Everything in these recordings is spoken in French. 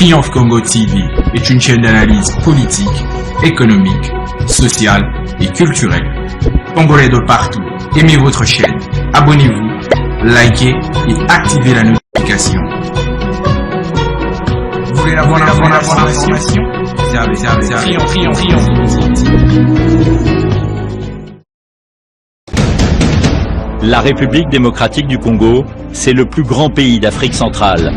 Triomphe Congo TV est une chaîne d'analyse politique, économique, sociale et culturelle. Congolais de partout, aimez votre chaîne, abonnez-vous, likez et activez la notification. Vous voulez la bonne information? La République démocratique du Congo, c'est le plus grand pays d'Afrique centrale.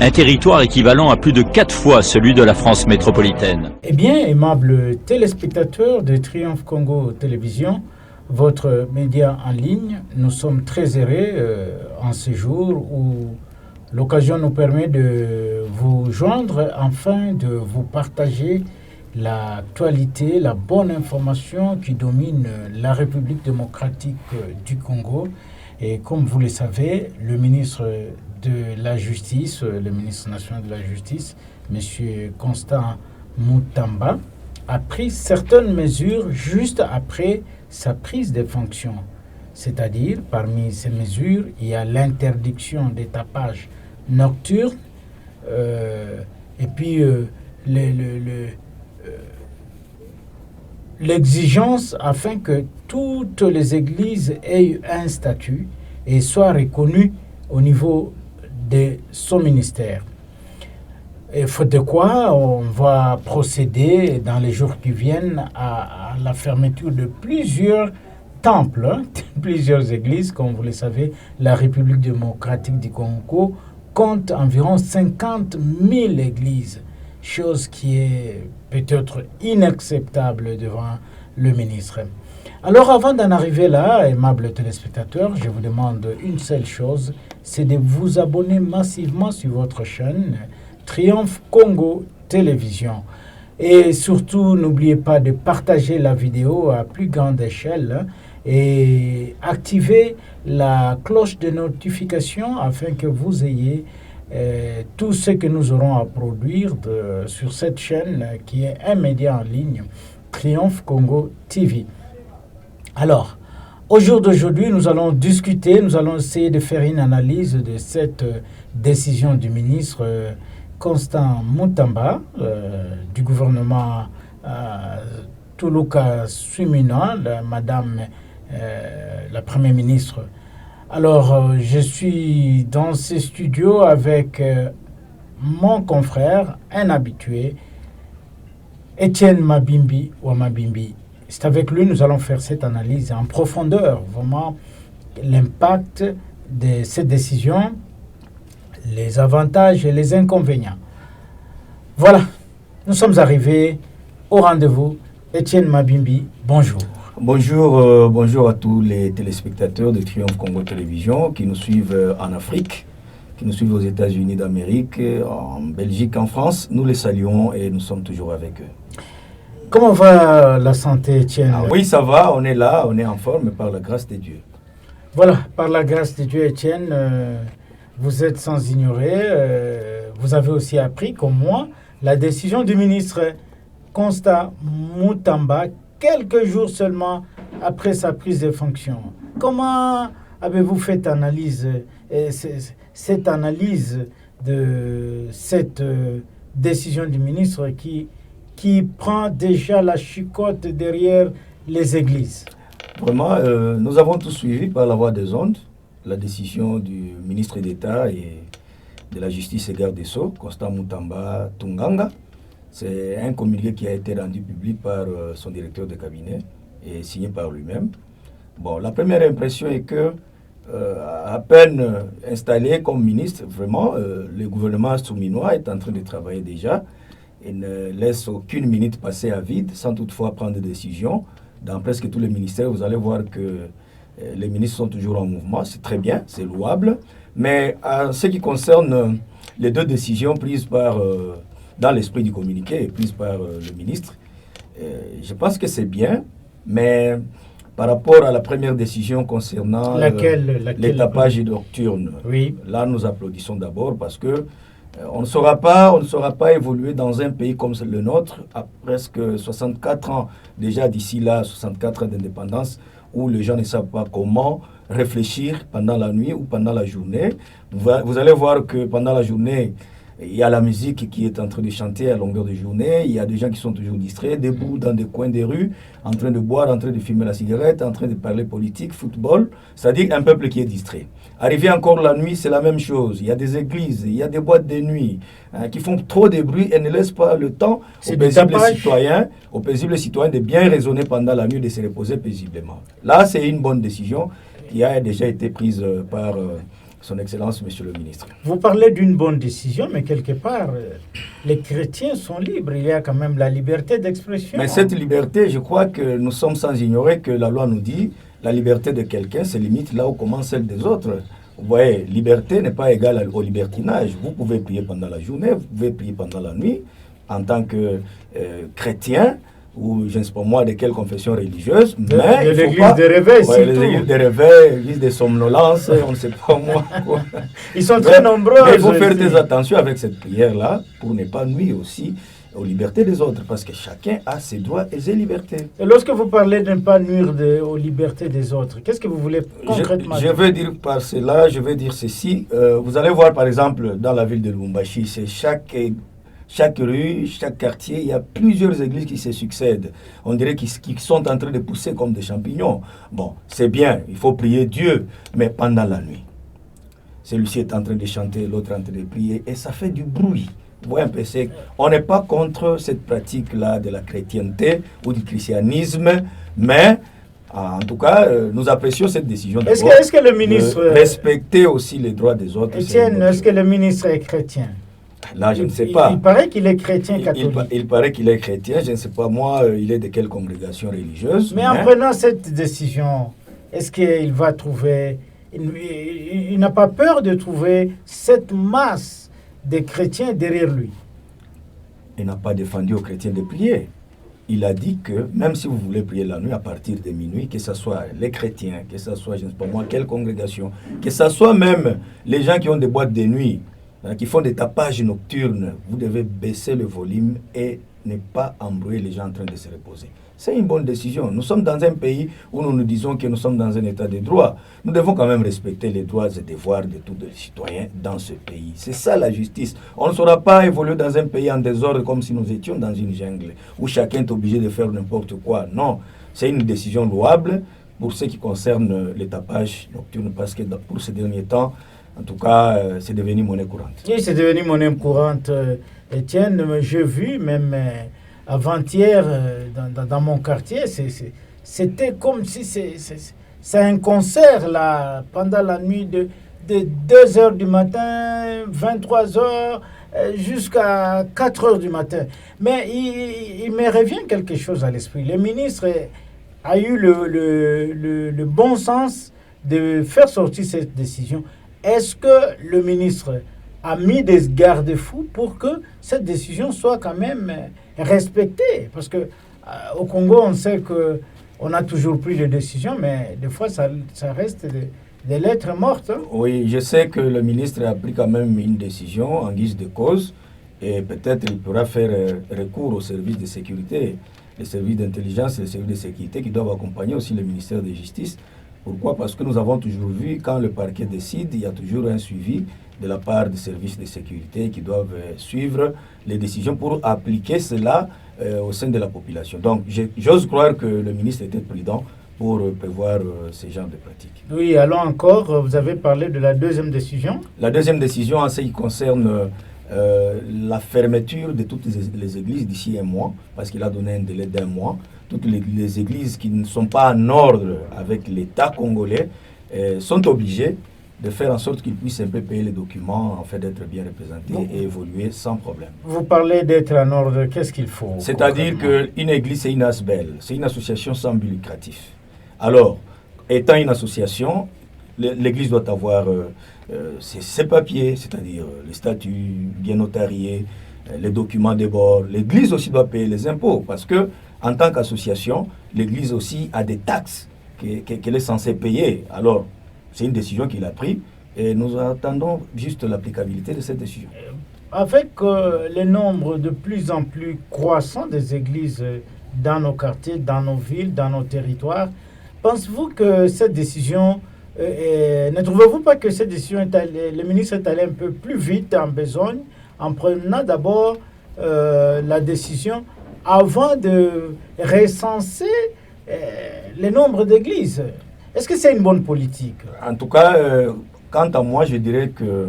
Un territoire équivalent à plus de 4 fois celui de la France métropolitaine. Eh bien, aimables téléspectateurs de Triomphe Congo Télévision, votre média en ligne, nous sommes très heureux en ce jour où l'occasion nous permet de vous joindre afin de vous partager l'actualité, la bonne information qui domine la République démocratique du Congo. Et comme vous le savez, le ministre de la Justice, le ministre national de la Justice, M. Constant Mutamba, a pris certaines mesures juste après sa prise de fonction. C'est-à-dire, parmi ces mesures, il y a l'interdiction des tapages nocturnes et puis l'exigence afin que toutes les églises aient un statut et soient reconnues au niveau de son ministère. Et faute de quoi, on va procéder dans les jours qui viennent à la fermeture de plusieurs temples, plusieurs églises. Comme vous le savez, la République démocratique du Congo compte environ 50 000 églises, chose qui est peut-être inacceptable devant le ministre. Alors avant d'en arriver là, aimables téléspectateurs, je vous demande une seule chose, c'est de vous abonner massivement sur votre chaîne Triomphe Congo Télévision. Et surtout, n'oubliez pas de partager la vidéo à plus grande échelle et activer la cloche de notification afin que vous ayez tout ce que nous aurons à produire sur cette chaîne qui est un média en ligne, Triomphe Congo TV. Alors, au jour d'aujourd'hui, nous allons discuter, nous allons essayer de faire une analyse de cette décision du ministre Constant Mutamba du gouvernement Toulouka Suimina, Madame la Première ministre. Alors, je suis dans ce studio avec mon confrère, un habitué, Étienne Mabimbi Wamabimbi. C'est avec lui que nous allons faire cette analyse en profondeur, vraiment l'impact de cette décision, les avantages et les inconvénients. Voilà, nous sommes arrivés au rendez-vous. Étienne Mabimbi, bonjour. Bonjour à tous les téléspectateurs de Triomphe Congo Télévision qui nous suivent en Afrique, qui nous suivent aux États-Unis d'Amérique, en Belgique, en France. Nous les saluons et nous sommes toujours avec eux. Comment va la santé, Étienne? Oui, ça va, on est là, on est en forme par la grâce de Dieu. Voilà, par la grâce de Dieu, Étienne, vous êtes sans ignorer, vous avez aussi appris, comme moi, la décision du ministre Constant Mutamba, quelques jours seulement après sa prise de fonction. Comment avez-vous fait cette analyse de cette décision du ministre qui prend déjà la chicotte derrière les églises? Vraiment, nous avons tous suivi par la voie des ondes la décision du ministre d'État et de la Justice et Garde des Sceaux, Constant Mutamba Tunganga. C'est un communiqué qui a été rendu public par son directeur de cabinet et signé par lui-même. Bon, la première impression est que, à peine installé comme ministre, vraiment, le gouvernement souminois est en train de travailler déjà et ne laisse aucune minute passer à vide sans toutefois prendre de décision. Dans presque tous les ministères, vous allez voir que les ministres sont toujours en mouvement. C'est très bien, c'est louable. Mais en ce qui concerne les deux décisions prises dans l'esprit du communiqué et prises par le ministre, je pense que c'est bien, mais par rapport à la première décision concernant les tapages nocturnes, oui. Là nous applaudissons d'abord parce que on ne saura pas évoluer dans un pays comme le nôtre à presque 64 ans, déjà d'ici là, 64 ans d'indépendance, où les gens ne savent pas comment réfléchir pendant la nuit ou pendant la journée. Vous allez voir que pendant la journée, Il y a la musique qui est en train de chanter à longueur de journée. Il y a des gens qui sont toujours distraits, debout dans des coins des rues, en train de boire, en train de fumer la cigarette, en train de parler politique, football. C'est-à-dire un peuple qui est distrait. Arrivé encore la nuit, c'est la même chose. Il y a des églises, il y a des boîtes de nuit qui font trop de bruit et ne laissent pas le temps aux paisibles citoyens de bien raisonner pendant la nuit, de se reposer paisiblement. Là, c'est une bonne décision qui a déjà été prise par Son Excellence, Monsieur le Ministre. Vous parlez d'une bonne décision, mais quelque part, les chrétiens sont libres. Il y a quand même la liberté d'expression. Mais cette liberté, je crois que nous sommes sans ignorer que la loi nous dit la liberté de quelqu'un se limite là où commence celle des autres. Vous voyez, liberté n'est pas égale au libertinage. Vous pouvez prier pendant la journée, vous pouvez prier pendant la nuit. En tant que chrétien, ou je ne sais pas moi de quelle confession religieuse, mais de l'église des réveils, ouais, les églises des réveils, l'église des somnolences, on ne sait pas moi quoi. Ils sont très nombreux. Mais il faut faire des attentions avec cette prière-là pour ne pas nuire aussi aux libertés des autres, parce que chacun a ses droits et ses libertés. Et lorsque vous parlez de ne pas nuire aux libertés des autres, qu'est-ce que vous voulez concrètement dire? Je veux dire par cela, je veux dire ceci. Vous allez voir par exemple dans la ville de Lubumbashi, c'est chaque rue, chaque quartier, il y a plusieurs églises qui se succèdent. On dirait qu'ils sont en train de pousser comme des champignons. Bon, c'est bien, il faut prier Dieu, mais pendant la nuit. Celui-ci est en train de chanter, l'autre en train de prier, et ça fait du bruit. Vous voyez un peu, on n'est pas contre cette pratique-là de la chrétienté ou du christianisme, mais en tout cas, nous apprécions cette décision. Est-ce que le ministre... respecter aussi les droits des autres. Étienne, est-ce que le ministre est chrétien? Là, je ne sais pas. Il paraît qu'il est chrétien catholique. Il paraît qu'il est chrétien. Je ne sais pas, moi, il est de quelle congrégation religieuse. Mais en prenant cette décision, est-ce qu'il va trouver... Il n'a pas peur de trouver cette masse de chrétiens derrière lui? Il n'a pas défendu aux chrétiens de prier. Il a dit que même si vous voulez prier la nuit à partir de minuit, que ce soit les chrétiens, que ce soit, je ne sais pas moi, quelle congrégation, que ce soit même les gens qui ont des boîtes de nuit, qui font des tapages nocturnes, vous devez baisser le volume et ne pas embrouiller les gens en train de se reposer. C'est une bonne décision. Nous sommes dans un pays où nous nous disons que nous sommes dans un état de droit. Nous devons quand même respecter les droits et devoirs de tous les citoyens dans ce pays. C'est ça la justice. On ne saura pas évoluer dans un pays en désordre comme si nous étions dans une jungle où chacun est obligé de faire n'importe quoi. Non, c'est une décision louable pour ce qui concerne les tapages nocturnes parce que pour ces derniers temps, en tout cas, c'est devenu monnaie courante. Oui, c'est devenu monnaie courante, Étienne. J'ai vu même avant-hier dans mon quartier, c'était comme si c'est un concert là, pendant la nuit de 2h du matin, 23h, jusqu'à 4h du matin. Mais il me revient quelque chose à l'esprit. Le ministre a eu le bon sens de faire sortir cette décision. Est-ce que le ministre a mis des garde-fous pour que cette décision soit quand même respectée? Parce que au Congo, on sait qu'on a toujours pris des décisions, mais des fois, ça reste des lettres mortes. Hein? Oui, je sais que le ministre a pris quand même une décision en guise de cause, et peut-être il pourra faire recours aux services de sécurité, les services d'intelligence et les services de sécurité qui doivent accompagner aussi le ministère de Justice. Pourquoi? Parce que nous avons toujours vu, quand le parquet décide, il y a toujours un suivi de la part des services de sécurité qui doivent suivre les décisions pour appliquer cela au sein de la population. Donc, j'ose croire que le ministre était prudent pour prévoir ces genres de pratiques. Oui, allons encore, vous avez parlé de la deuxième décision. La deuxième décision, en ce qui concerne la fermeture de toutes les églises d'ici un mois, parce qu'il a donné un délai d'1 mois. Toutes les églises qui ne sont pas en ordre avec l'État congolais sont obligées de faire en sorte qu'ils puissent un peu payer les documents, en fait d'être bien représentés et évoluer sans problème. Vous parlez d'être en ordre, qu'est-ce qu'il faut? C'est-à-dire qu'une église, c'est une ASBEL, c'est une association sans but lucratif. Alors, étant une association, l'église doit avoir ses papiers, c'est-à-dire les statuts bien notariés, les documents de bord. L'église aussi doit payer les impôts parce que en tant qu'association, l'église aussi a des taxes qu'elle est censée payer. Alors, c'est une décision qu'il a prise et nous attendons juste l'applicabilité de cette décision. Avec le nombre de plus en plus croissant des églises dans nos quartiers, dans nos villes, dans nos territoires, pensez-vous que cette décision, ne trouvez-vous pas que cette décision, le ministre est allé un peu plus vite en besogne en prenant d'abord la décision avant de recenser le nombre d'églises. Est-ce que c'est une bonne politique? En tout cas, quant à moi, je dirais que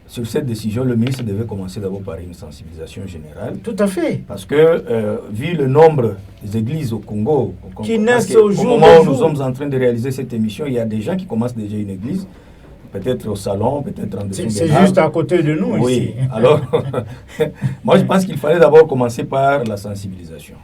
sur cette décision, le ministre devait commencer d'abord par une sensibilisation générale. Tout à fait. Parce que, vu le nombre des églises au Congo, qui naissent au moment où nous sommes en train de réaliser cette émission, il y a des gens qui commencent déjà une église, peut-être au salon, peut-être en dessous. C'est juste à côté de nous oui. ici. Alors, moi je pense qu'il fallait d'abord commencer par la sensibilisation.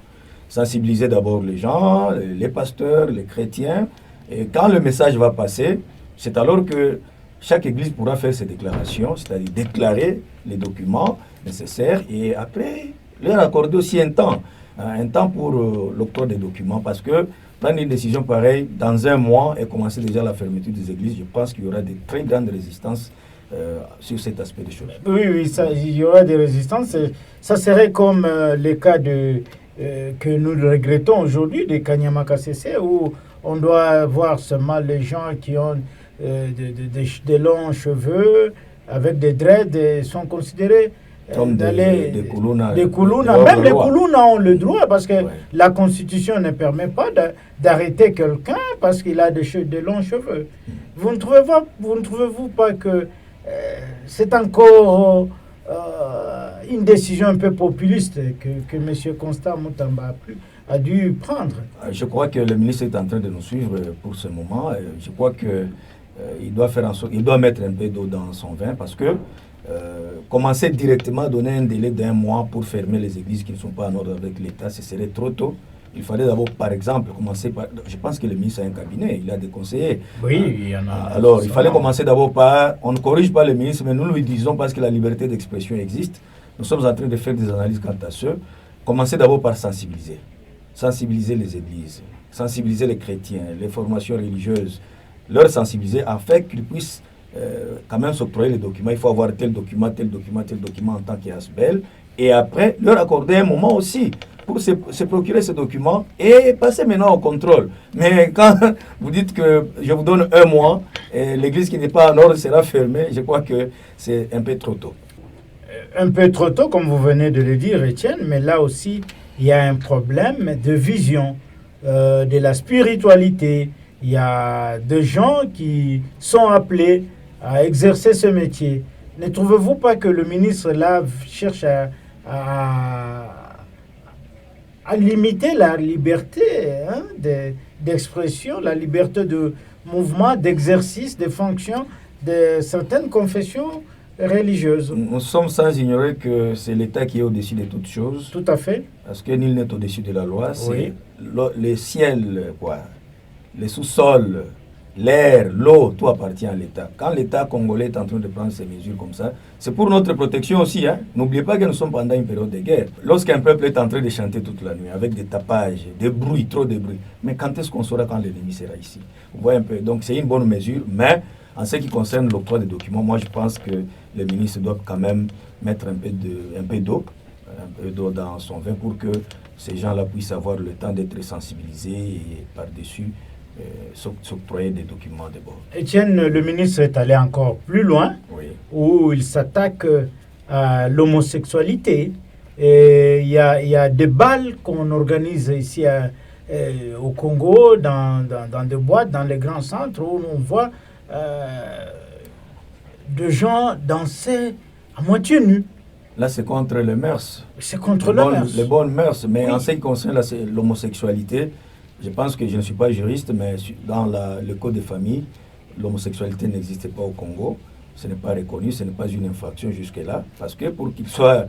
Sensibiliser d'abord les gens, les pasteurs, les chrétiens. Et quand le message va passer, c'est alors que chaque église pourra faire ses déclarations, c'est-à-dire déclarer les documents nécessaires et après leur accorder aussi un temps pour l'octroi des documents, parce que prendre une décision pareille dans un mois et commencer déjà la fermeture des églises, je pense qu'il y aura de très grandes résistances sur cet aspect des choses. Oui, il y aura des résistances. Ça serait comme les cas que nous regrettons aujourd'hui de Kanyama KCC, où on doit voir seulement les gens qui ont de longs cheveux avec des dreads sont considérés comme des koulouna. Des koulouna. Même les koulouna ont le droit, parce que la Constitution ne permet pas d'arrêter quelqu'un parce qu'il a de longs cheveux. Vous ne trouvez-vous pas que c'est encore une décision un peu populiste que M. Constant Moutamba a dû prendre? Je crois que le ministre est en train de nous suivre pour ce moment. Je crois que il doit faire en sorte, il doit mettre un peu d'eau dans son vin, parce que commencer directement à donner un délai d'1 mois pour fermer les églises qui ne sont pas en ordre avec l'État, ce serait trop tôt. Il fallait d'abord, par exemple, commencer par... Je pense que le ministre a un cabinet, il a des conseillers. Oui, il y en a. Alors, il fallait commencer d'abord par... On ne corrige pas le ministre, mais nous lui disons, parce que la liberté d'expression existe, nous sommes en train de faire des analyses quant à ce. Commencer d'abord par sensibiliser. Sensibiliser les églises, sensibiliser les chrétiens, les formations religieuses, leur sensibiliser afin qu'ils puissent quand même s'octroyer les documents. Il faut avoir tel document en tant qu'ASBEL. Et après, leur accorder un moment aussi pour se procurer ces documents et passer maintenant au contrôle. Mais quand vous dites que je vous donne 1 mois, et l'église qui n'est pas en ordre sera fermée, je crois que c'est un peu trop tôt. Un peu trop tôt, comme vous venez de le dire, Étienne, mais là aussi, il y a un problème de vision de la spiritualité. Il y a des gens qui sont appelés à exercer ce métier. Ne trouvez-vous pas que le ministre là cherche à limiter la liberté d'expression, la liberté de mouvement, d'exercice, de fonction de certaines confessions religieuses? Nous sommes sans ignorer que c'est l'État qui est au-dessus de toutes choses. Tout à fait. Parce que nul n'est au-dessus de la loi. Oui. C'est le ciel, les sous-sols, l'air, l'eau, tout appartient à l'État. Quand l'État congolais est en train de prendre ces mesures comme ça, c'est pour notre protection aussi. N'oubliez pas que nous sommes pendant une période de guerre. Lorsqu'un peuple est en train de chanter toute la nuit, avec des tapages, des bruits, trop de bruit, mais quand est-ce qu'on saura quand l'ennemi sera ici? Vous voyez un peu. Donc c'est une bonne mesure, mais en ce qui concerne l'octroi des documents, moi je pense que le ministre doit quand même mettre un peu d'eau dans son vin pour que ces gens-là puissent avoir le temps d'être sensibilisés et par-dessus s'octroyer des documents d'abord. Étienne, le ministre est allé encore plus loin, oui, où il s'attaque à l'homosexualité. Et il y a des balles qu'on organise ici au Congo, dans des boîtes, dans les grands centres, où on voit de gens danser à moitié nus. Là, c'est contre les mœurs. C'est contre les mœurs. Les bonnes mœurs. Mais oui, en ce qui concerne l'homosexualité, je pense que je ne suis pas juriste, mais dans le code des familles, l'homosexualité n'existe pas au Congo. Ce n'est pas reconnu, ce n'est pas une infraction jusque-là. Parce que pour qu'il soit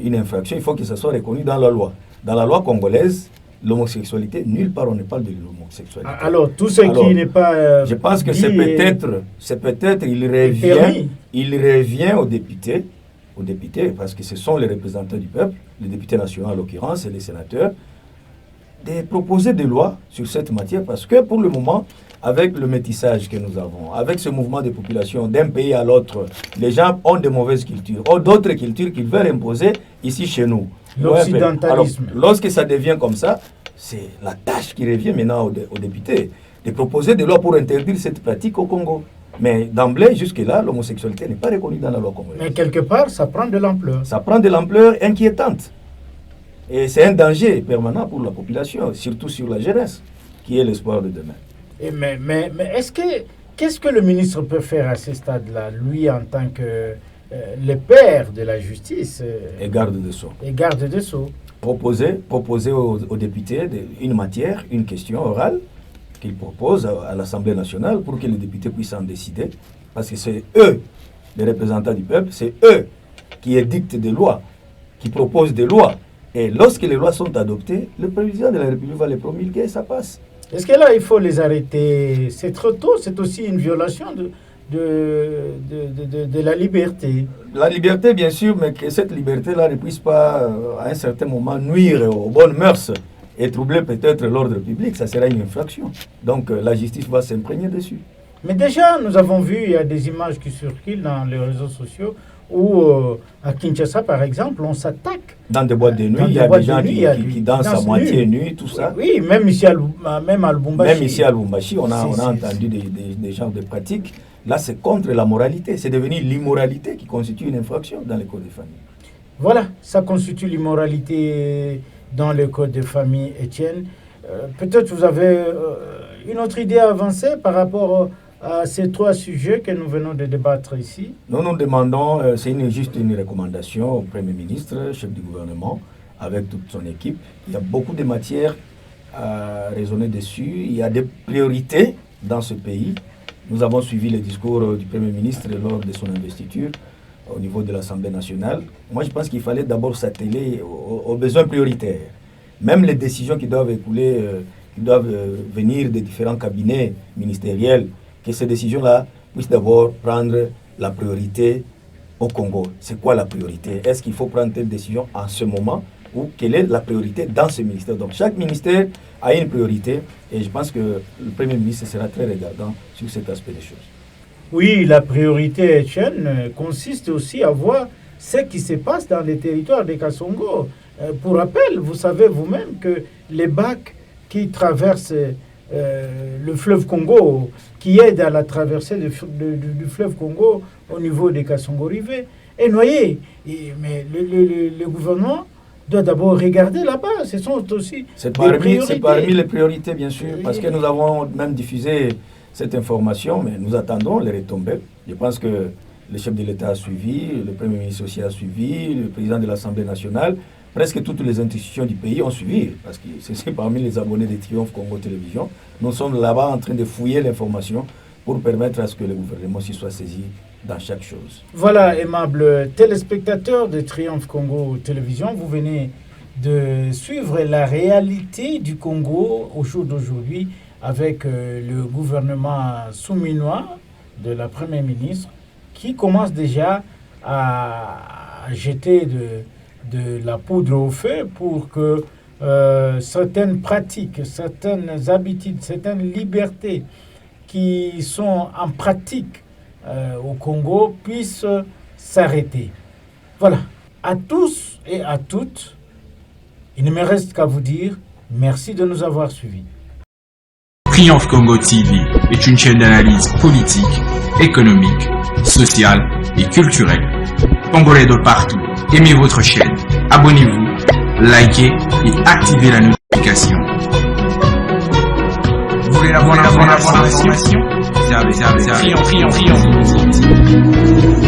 une infraction, il faut que ça soit reconnu dans la loi. Dans la loi congolaise, l'homosexualité, nulle part on ne parle de l'homosexualité. Alors, tout ce qui n'est pas... je pense que c'est peut-être, il revient aux députés, parce que ce sont les représentants du peuple, les députés nationaux en l'occurrence et les sénateurs, de proposer des lois sur cette matière, parce que pour le moment, avec le métissage que nous avons, avec ce mouvement de population d'un pays à l'autre, les gens ont de mauvaises cultures, ont d'autres cultures qu'ils veulent imposer ici chez nous. L'occidentalisme. Alors, lorsque ça devient comme ça, c'est la tâche qui revient maintenant aux députés, de proposer des lois pour interdire cette pratique au Congo. Mais d'emblée, jusque-là, l'homosexualité n'est pas reconnue dans la loi congolaise. Mais quelque part, ça prend de l'ampleur. Ça prend de l'ampleur inquiétante. Et c'est un danger permanent pour la population, surtout sur la jeunesse, qui est l'espoir de demain. Mais qu'est-ce que le ministre peut faire à ce stade-là, lui en tant que le père de la justice Et garde de sceaux. et garde des sceaux? Proposer aux députés une matière, une question orale, qu'ils proposent à l'Assemblée nationale pour que les députés puissent en décider. Parce que c'est eux, les représentants du peuple, c'est eux qui édictent des lois, qui proposent des lois. Et lorsque les lois sont adoptées, le président de la République va les promulguer et ça passe. Est-ce que là, il faut les arrêter? C'est trop tôt, c'est aussi une violation de la liberté. La liberté, bien sûr, mais que cette liberté-là ne puisse pas, à un certain moment, nuire aux bonnes mœurs et troubler peut-être l'ordre public, ça sera une infraction. Donc la justice va s'imprégner dessus. Mais déjà, nous avons vu, il y a des images qui circulent dans les réseaux sociaux où, à Kinshasa, par exemple, on s'attaque. Dans des boîtes de nuit, il y a des gens qui dansent à moitié nus, tout ça. Oui, même ici à Lubumbashi. Même ici à Lubumbashi, on a entendu des genres de pratiques. Là, c'est contre la moralité. C'est devenu l'immoralité qui constitue une infraction dans le code de famille. Voilà, ça constitue l'immoralité dans le code de famille, Étienne. Peut-être vous avez une autre idée à avancer par rapport à ces trois sujets que nous venons de débattre ici. Nous demandons, c'est juste une recommandation au Premier ministre, chef du gouvernement, avec toute son équipe. Il y a beaucoup de matières à raisonner dessus. Il y a des priorités dans ce pays. Nous avons suivi le discours du Premier ministre lors de son investiture au niveau de l'Assemblée nationale. Moi, je pense qu'il fallait d'abord s'atteler aux besoins prioritaires. Même les décisions qui doivent venir des différents cabinets ministériels, que ces décisions-là puissent d'abord prendre la priorité au Congo. C'est quoi la priorité? Est-ce qu'il faut prendre telle décision en ce moment ou quelle est la priorité dans ce ministère? Donc chaque ministère a une priorité et je pense que le Premier ministre sera très regardant sur cet aspect des choses. Oui, la priorité, Etienne, consiste aussi à voir ce qui se passe dans les territoires de Kasongo. Pour rappel, vous savez vous-même que les bacs qui traversent le fleuve Congo, qui aident à la traversée du fleuve Congo au niveau des Kasongo-Rivé, est noyé. Mais le gouvernement doit d'abord regarder là-bas. Ce sont aussi c'est parmi les priorités, bien sûr, parce que nous avons même diffusé cette information, mais nous attendons les retombées. Je pense que le chef de l'État a suivi, le Premier ministre aussi a suivi, le président de l'Assemblée nationale, presque toutes les institutions du pays ont suivi, parce que c'est parmi les abonnés de Triomphe Congo Télévision. Nous sommes là-bas en train de fouiller l'information pour permettre à ce que le gouvernement s'y soit saisi dans chaque chose. Voilà, aimables téléspectateurs de Triomphe Congo Télévision, vous venez de suivre la réalité du Congo au jour d'aujourd'hui avec le gouvernement souminois de la Première ministre qui commence déjà à jeter de la poudre au feu pour que certaines pratiques, certaines habitudes, certaines libertés qui sont en pratique au Congo puissent s'arrêter. Voilà. À tous et à toutes, il ne me reste qu'à vous dire merci de nous avoir suivis. Triomphe Congo TV est une chaîne d'analyse politique, économique, sociale et culturelle. Congolais de partout, aimez votre chaîne, abonnez-vous, likez et activez la notification. Vous voulez la bonne information? Triomphe.